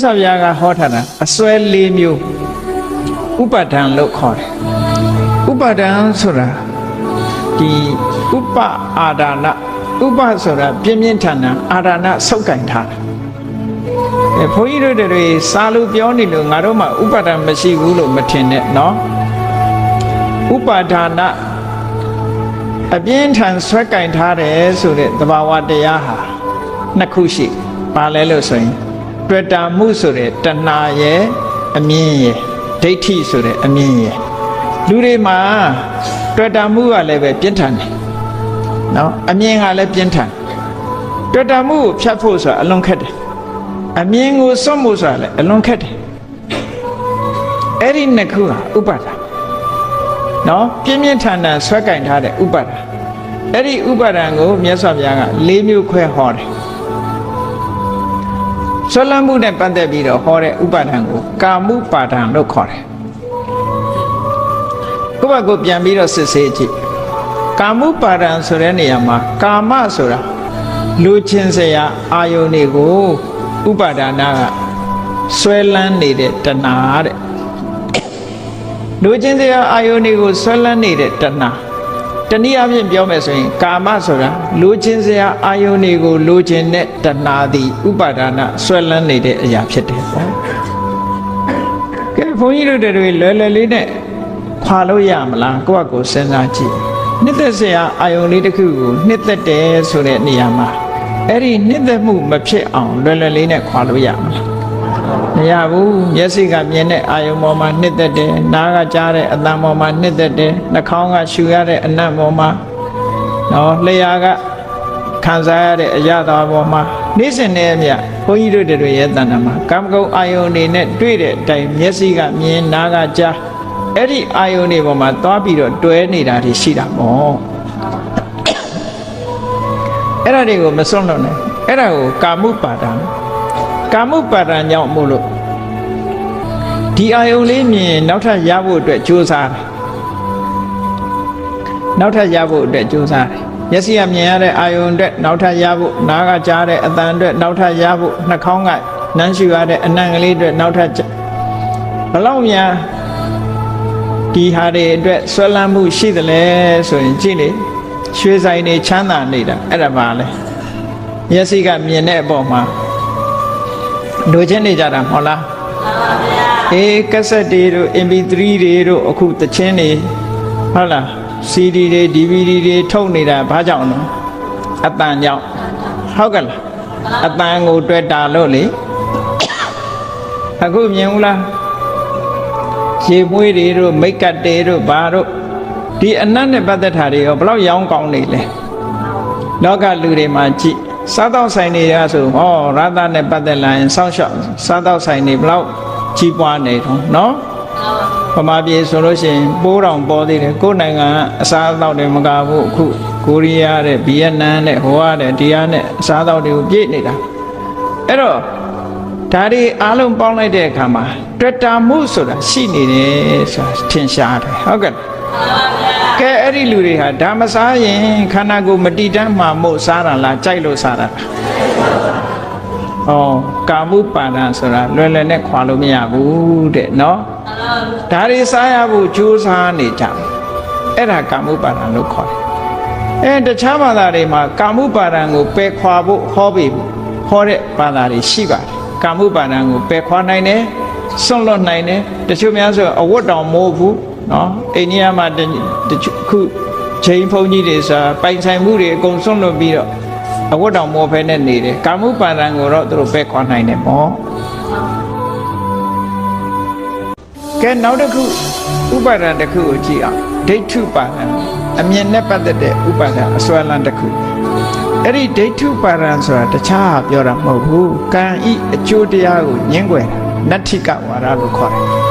ဆောက်ရကဟောထားတာအစွဲ၄မျိုးဥပါဒံလို့ခေါ်တယ်ဥပါဒံဆိုတာဒီဥပအာဒါနဥပဆိုတာပြင်းပြင်းထန်ထန်အာဒါနဆုပ်ကင်ထားတာဘုန်းကြီးတို့တွေစာလို့ပြောနေလို့ငါတို့မှဥပါဒံမရှိဘူးလို့မထင်နဲ့နော်ဥပါဒါနအပြင်းထန်ဆွဲကင်ထားတယ်ဆိုတဲ့သဘာဝတရားဟာနှစ်ခုရှိပါလဲလို့ဆိုရင်တွေ့တာမှုဆိုတဲ့တဏှာရဲ့အမြင်ရဲ့ဒိဋ္ဌိဆိုတဲ့အမြင်ရဲ့လူတွေမှာတွေ့တာမှုကလည်းပဲပြင်းထန်တယ်နော်အမြင်ကလည်းပြင်းထန်တွေ့တာမှုကိုဖြတ်ဖို့ဆိုတာအလွန်ခက်တယ်အမြင်ကိုစွန့်ဖို့ဆိုတာလည်းအလွန်ခက်တယ်အဲ့ဒီနှစ်ခုဟာဥပါဒာနော်ပြင်းပြင်းထန်ထန်ဆွဲကင်ထားတဲ့ဥပါဒာအဲ့ဒီဥပါဒံကိုမြတ်စွာဘုရားက၄မျိုးခွဲဟောတယ်ဆွဲလန်းမှုနဲ့ပတ်သက်ပြီးတော့ဟောတဲ့ဥပါဒံကိုကာမုပါဒံလို့ခေါ်တယ်ကိုယ့်ဘက်ကိုပြန်ပြီးတော့စစ်ဆေးကြည့်ကာမုပါဒံဆိုတဲ့နေရာမှာကာမဆိုတာလူချင်းစရာအာယုန်တွေကိုဥပါဒနာကဆွဲလန်းနေတဲ့တဏှာတဲ့လူချင်းစရာအာယုန်တွေကိုဆွဲလန်းနေတဲ့တဏှာတနည်းအားဖြင့်ပြောမယ်ဆိုရင်ကာမဆိုတာလူချင်းစရာအာယုန်တွေကိုလူချင်းတဲ့တဏှာသည်ဥပါဒနာဆွဲလန်းနေတဲ့အရာဖြစ်တယ်ပေါ့ကဲဘုန်းကြီးတို့တွေလွယ်လွယ်လေးနဲ့ခွာလို့ရမလားကိုယ့်အကိုစဉ်းစားကြည့်နှစ်သက်စရာအာယုန်လေးတစ်ခုကိုနှစ်သက်တယ်ဆိုတဲ့နေရာမှာအဲ့ဒီနှစ်သက်မှုမဖြစ်အောင်လွယ်လွယ်လေးနဲ့ခွာလို့ရမလားမရဘူးမျက်စိကမြင်တဲ့အာယုံပေါ်မှာနှစ်သက်တယ်နားကကြားတဲ့အသံပေါ်မှာနှစ်သက်တယ်နှာခေါင်းကရှူရတဲ့အနံ့ပေါ်မှာနော်လျှာကခံစားရတဲ့အရာတော်ပေါ်မှာနေ့စဉ်နဲ့အမျှဘုန်းကြီးတို့တွေရဲ့တဏ္ဍာမှာကာမဂုဏ်အာယုန်တွေနဲ့တွေ့တဲ့အတိုင်းမျက်စိကမြင်နားကကြားအဲ့ဒီအာယုန်တွေပေါ်မှာသွားပြီးတော့တွဲနေတာတွေရှိတာပေါ့အဲ့ဒါတွေကိုမစွန့်လို့နဲ့အဲ့ဒါကိုကာမုပါဒံကာမုပါဒံကြောင့်မို့လို့ဒီအာယုန်လေးမြင်နောက်ထပ်ရဖို့အတွက်ကြိုးစားတယ်နောက်ထပ်ရဖို့အတွက်ကြိုးစားတယ်မျက်စိကမြင်ရတဲ့အာယုန်အတွက်နောက်ထပ်ရဖို့နားကကြားတဲ့အသံအတွက်နောက်ထပ်ရဖို့နှာခေါင်းကနမ်းရှူရတဲ့အနံ့ကလေးအတွက်နောက်ထပ်ဘလောက်များဒီဟာတွေအတွက်ဆွဲလန်းမှုရှိသလဲဆိုရင်ကြည့်လေရွှေဆိုင်တွေချမ်းသာနေတာအဲ့ဒါပါလေမျက်စိကမြင်တဲ့အပေါ်မှာလိုချင်နေကြတာမဟုတ်လားမှန်ပါဗျာအေးကက်ဆက်တွေတို့ MP3 တွေတို့အခုသချင်းတွေဟုတ်လား CD တွေ DVD တွေထုတ်နေတာဘာကြောင့်လဲအတန်ကြောင့်ဟုတ်ကဲ့လားအတန်ကိုတွေ့တာလို့လေအခုမြင်ဘူးလားရေမွေးတွေတို့မိတ်ကတ်တွေတို့ဘာတို့ဒီအနတ်နဲ့ပတ်သက်တာတွေရောဘလောက်ရောင်းကောင်းနေလဲလောကလူတွေမှာကြည့်စားတော့ဆိုင်တွေရဆိုဟောရသနဲ့ပတ်သက်လာရင်စောင့်ရှောက်စားတော့ဆိုင်တွေဘလောက်ကြီးပွားနေတော့နော်ဗမာပြည်ဆိုလို့ရှိရင်ပိုးတော်ပေါ်သေးတယ်ကိုယ်နိုင်ငံကအစားအသောက်တွေမကဘူးအခုကိုရီးယားတဲ့ဗီယက်နမ်တဲ့ဟိုကတဲ့ဒီဟာနဲ့အစားအသောက်တွေကိုပြည့်နေတာအဲ့တော့ဒါတွေအားလုံးပေါင်းလိုက်တဲ့အခါမှာတွေ့တာမှုဆိုတာရှိနေတယ်ဆိုတာထင်ရှားတယ်ဟုတ်ကဲ့ကဲအဲ့ဒီလူတွေဟာဒါမစားရင်ခန္ဓာကိုယ်မတည်တမ်းမှမို့စားတာလားကြိုက်လို့စားတာလားကာမုပါဒံဆိုတာလွယ်လွယ်နဲ့ခွာလို့မရဘူးတဲ့နော်ဒါတွေစားရဖို့ကြိုးစားနေကြအဲ့ဒါကာမုပါဒံလို့ခေါ်တယ်တခြားဘာသာတွေမှာကာမုပါဒံကိုပယ်ခွာဖို့ဟောပြီးဟောတဲ့ဘာသာတွေရှိပါတယ်ကာမုပါဒံကိုပယ်ခွာနိုင်တယ်စွန့်လွတ်နိုင်တယ်တချို့များဆိုအဝတ်တောင်မိုးဘူးနော်အိန္ဒိယမှာတချို့ခုချိန်ဖုန်းကြီးတွေဆိုပိုင်ဆိုင်မှုတွေအကုန်စွန့်လွတ်ပြီးတော့အဝတ်တောင်မိုးဖဲနဲ့နေတယ်ကာမုပါဒံကိုတော့သူတို့ပယ်ခွာနိုင်တယ်ပေါ့ကဲနောက်တစ်ခုဥပါဒံတစ်ခုကိုကြည့်အောင်ဒိဋ္ဌုပါဒံအမြင်နဲ့ပတ်သက်တဲ့ဥပါဒံအစွဲလန်းတစ်ခုအဲ့ဒီဒိဋ္ဌုပါဒံဆိုတာတခြားပြောတာမဟုတ်ဘူးကံဤအကျိုးတရားကိုညှင်းကွယ်တာနတ္ထိကဝါဒလို့ခေါ်တယ်